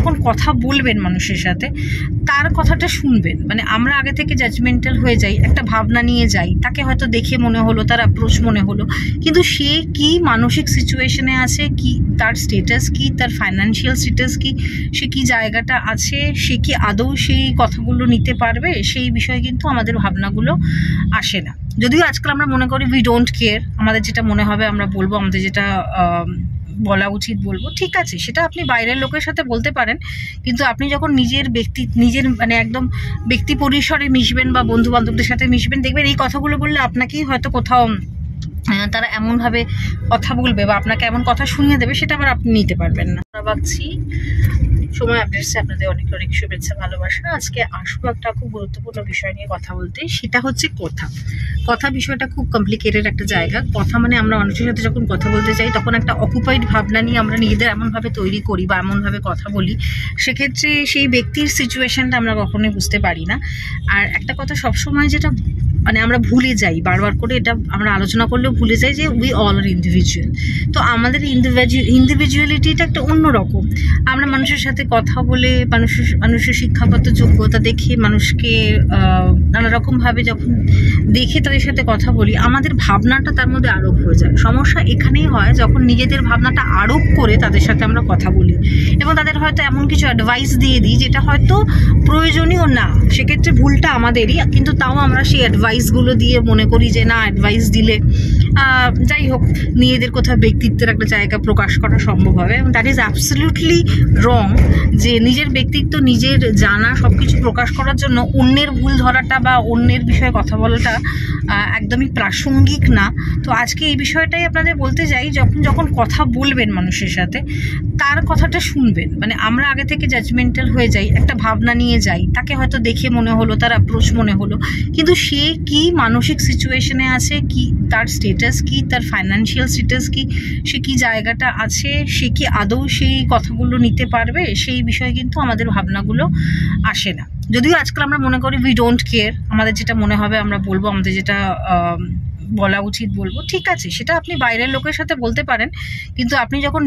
যখন কথা বলবেন মানুষের সাথে তার কথাটা শুনবেন। মানে আমরা আগে থেকে জাজমেন্টাল হয়ে যাই, একটা ভাবনা নিয়ে যাই, তাকে হয়তো দেখে মনে হলো, তার অ্যাপ্রোচ মনে হলো, কিন্তু সে কি মানসিক সিচুয়েশনে আছে, কি তার স্টেটাস কি, তার ফাইন্যান্সিয়াল স্টেটাস কি, সে কি জায়গাটা আছে, সে কি আদৌ সেই কথাগুলো নিতে পারবে, সেই বিষয়ে কিন্তু আমাদের ভাবনাগুলো আসে না। যদিও আজকাল আমরা মনে করি উই ডোন্ট কেয়ার, আমাদের যেটা মনে হবে আমরা বলবো, আমাদের যেটা বলা উচিত বলবো, ঠিক আছে, সেটা আপনি বাইরের লোকের সাথে বলতে পারেন, কিন্তু আপনি যখন নিজের মানে একদম ব্যক্তি পরিসরে মিশবেন বা বন্ধু বান্ধবদের সাথে মিশবেন, দেখবেন এই কথাগুলো বললে আপনাকেই হয়তো কোথাও তারা এমনভাবে কথা বলবে বা আপনাকে এমন কথা শুনিয়ে দেবে, সেটা আবার আপনি নিতে পারবেন না। ভাবছি সময় আপডেটসে আপনাদের অনেক অনেক শুভেচ্ছা ভালোবাসা। আজকে আসবো একটা খুব গুরুত্বপূর্ণ বিষয় নিয়ে কথা বলতে, সেটা হচ্ছে কথা বিষয়টা খুব কমপ্লিকেটেড একটা জায়গা। কথা মানে আমরা মানুষের সাথে যখন কথা বলতে চাই তখন একটা অকুপাইড ভাবনা নিয়ে আমরা নিজেদের এমনভাবে তৈরি করি বা এমনভাবে কথা বলি, সেক্ষেত্রে সেই ব্যক্তির সিচুয়েশনটা আমরা কখনোই বুঝতে পারি না। আর একটা কথা সবসময় যেটা মানে আমরা ভুলে যাই, বারবার করে এটা আমরা আলোচনা করলেও ভুলে যাই যে উই অল আর ইন্ডিভিজুয়াল। তো আমাদের ইন্ডিভিজুয়ালিটিটা একটা অন্যরকম। আমরা মানুষের সাথে কথা বলে মানুষের শিক্ষাগত যোগ্যতা দেখে মানুষকে নানা রকমভাবে যখন দেখে তাদের সাথে কথা বলি, আমাদের ভাবনাটা তার মধ্যে আরোপ হয়ে যায়। সমস্যা এখানেই হয় যখন নিজেদের ভাবনাটা আরোপ করে তাদের সাথে আমরা কথা বলি এবং তাদের হয়তো এমন কিছু অ্যাডভাইস দিয়ে দিই যেটা হয়তো প্রয়োজনীয় না, সেক্ষেত্রে ভুলটা আমাদেরই, কিন্তু তাও আমরা সেই অ্যাডভাইসগুলো দিয়ে মনে করি যে না, অ্যাডভাইস দিলে যাই হোক নিজেদের কোথাও ব্যক্তিত্বের একটা জায়গা প্রকাশ করা সম্ভব হবে। এবং দ্যাট ইজ অ্যাবসলিউটলি রং, যে নিজের ব্যক্তিত্ব নিজের জানা সব কিছু প্রকাশ করার জন্য অন্যের ভুল ধরাটা বা অন্যের বিষয়ে কথা বলাটা একদমই প্রাসঙ্গিক না। তো আজকে এই বিষয়টাই আপনাদের বলতে চাই, যখন কথা বলবেন মানুষের সাথে তার কথাটা শুনবেন। মানে আমরা আগে থেকে জাজমেন্টাল হয়ে যাই, একটা ভাবনা নিয়ে যাই, তাকে হয়তো দেখে মনে হলো, তার অ্যাপ্রোচ মনে হলো, কিন্তু সে কি মানসিক সিচুয়েশনে আছে, কি তার স্টেটাস কি, তার ফাইন্যান্সিয়াল স্টেটাস কি, সে কি জায়গাটা আছে, সে কি আদৌ সেই কথাগুলো নিতে পারবে, সেই বিষয়ে কিন্তু আমাদের ভাবনাগুলো আসে না। যদিও আজকাল আমরা মনে করি উই ডোন্ট কেয়ার, আমাদের যেটা মনে হবে আমরা বলবো, আমাদের যেটা বলা উচিত বলবো, ঠিক আছে, সেটা আপনি বাইরের লোকের সাথে বলতে পারেন, কিন্তু আপনি যখন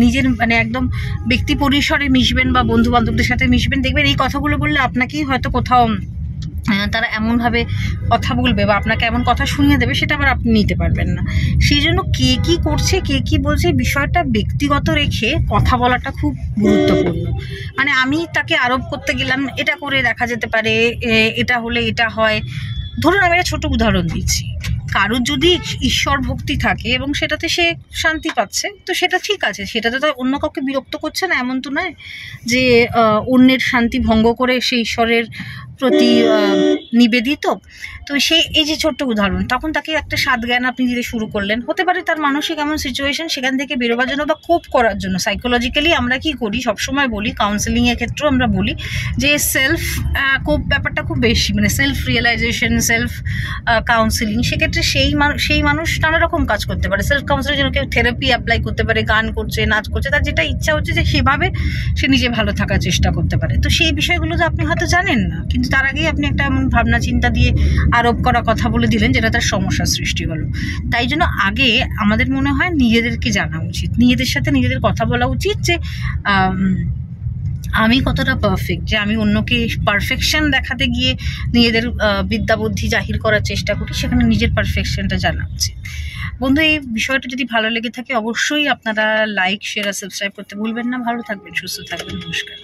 নিজের মানে একদম ব্যক্তি পরিসরে মিশবেন বা বন্ধু বান্ধবদের সাথে মিশবেন, দেখবেন এই কথাগুলো বললে আপনাকেই হয়তো কোথাও তারা এমনভাবে কথা বলবে বা আপনাকে এমন কথা শুনিয়ে দেবে, সেটা আবার আপনি নিতে পারবেন না। সেই জন্য কে কী করছে, কে কী বলছে, বিষয়টা ব্যক্তিগত রেখে কথা বলাটা খুব গুরুত্বপূর্ণ। মানে আমি তাকে আরোপ করতে গেলাম, এটা করে দেখা যেতে পারে, এটা হলে এটা হয়। ধরুন আমি একটা ছোটো উদাহরণ দিচ্ছি, কারোর যদি ঈশ্বর ভক্তি থাকে এবং সেটাতে সে শান্তি পাচ্ছে, তো সেটা ঠিক আছে, সেটাতে তো অন্য কাউকে বিরক্ত করছে না, এমন তো নয় যে অন্যের শান্তি ভঙ্গ করে সে ঈশ্বরের প্রতি নিবেদিত। তো সেই এই যে ছোট্ট উদাহরণ, তখন তাকে একটা সাধজ্ঞান আপনি দিতে শুরু করলেন, হতে পারে তার মানসিক এমন সিচুয়েশন, সেখান থেকে বেরোবার জন্য বা কোপ করার জন্য সাইকোলজিক্যালি আমরা কি করি, সবসময় বলি, কাউন্সেলিংয়ের ক্ষেত্রেও আমরা বলি যে সেলফ কোপ ব্যাপারটা খুব বেশি, মানে সেলফ রিয়েলাইজেশন, সেলফ কাউন্সেলিং, সেক্ষেত্রে সেই মানুষ নানা রকম কাজ করতে পারে। সেলফ কাউন্সেলিং জন্য কেউ থেরাপি অ্যাপ্লাই করতে পারে, গান করছে, নাচ করছে, তার যেটা ইচ্ছা হচ্ছে যে সেভাবে সে নিজে ভালো থাকার চেষ্টা করতে পারে। তো সেই বিষয়গুলো তো আপনি হয়তো জানেন না, কিন্তু তার আগেই আপনি একটা এমন ভাবনা চিন্তা দিয়ে আরোপ করা কথা বলে দিলেন যেটা তার সমস্যার সৃষ্টি হলো। তাই জন্য আগে আমাদের মনে হয় নিজেদেরকে জানা উচিত, নিজেদের সাথে নিজেদের কথা বলা উচিত যে আমি কতটা পারফেক্ট, যে আমি অন্যকে পারফেকশন দেখাতে গিয়ে নিজেদের বিদ্যা বুদ্ধি জাহির করার চেষ্টা করি, সেখানে নিজের পারফেকশনটা জানা উচিত। বন্ধু, এই বিষয়টা যদি ভালো লেগে থাকে অবশ্যই আপনারা লাইক, শেয়ার আর সাবস্ক্রাইব করতে ভুলবেন না। ভালো থাকবেন, সুস্থ থাকবেন, নমস্কার।